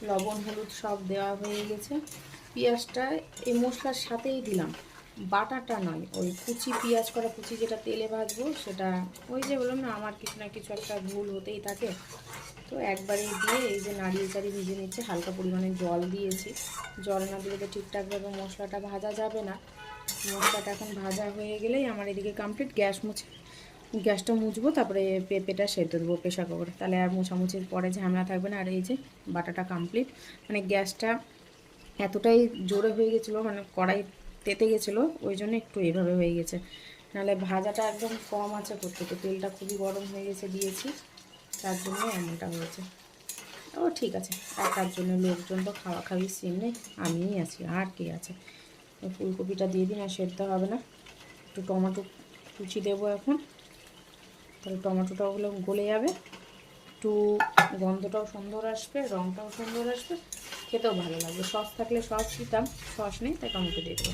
লবণ হলুদ সব দেওয়া হয়ে গেছে। পেঁয়াজটা এই মশলার সাথেই দিলাম, বাটাটা নয়, ওই কুচি পেঁয়াজ করা কুচি যেটা তেলে ভাজবো সেটা। ওই যে বললাম না, আমার কিছু না কিছু একটা ভুল হতেই থাকে, তো একবারেই দিয়ে এই যে নাড়িয়ে চাড়িয়ে ভিজে নিচ্ছে। হালকা পরিমাণে জল দিয়েছি, জল না দিলে তো ঠিকঠাকভাবে মশলাটা ভাজা যাবে না। মশলাটা এখন ভাজা হয়ে গেলেই আমার এদিকে কমপ্লিট। গ্যাসটা মুছবো, তারপরে পেঁপেটা সেদ্ধ দেবো প্রেশার কুকারে, তাহলে আর মোছামুছির পরে ঝামেলা থাকবে না। আর এই যে বাটাটা কমপ্লিট, মানে গ্যাসটা এতটাই জোরে হয়ে গেছিলো, মানে কড়াই তেতে গেছিলো, ওই জন্য একটু এইভাবে হয়ে গেছে। নাহলে ভাজাটা একদম কম আছে করতে, তো তেলটা খুবই গরম হয়ে গেছে দিয়েছি, তার জন্য এমনটা হয়েছে। ও ঠিক আছে, একার জন্য, লোকজন তো খাওয়া খাওয়ি সিন নেই, আমিই আছি, আর কে আছে। ফুলকপিটা দিয়ে দিন, আর সেদ্ধ হবে না। একটু টমেটো কুচি দেবো এখন, তাহলে টমেটোটাও গলে যাবে, একটু গন্ধটাও সুন্দর আসবে, রঙটাও সুন্দর আসবে, খেতেও ভালো লাগবে। সস থাকলে সস দিতাম, সস নেই তাই টমেটো দিয়ে দেবো।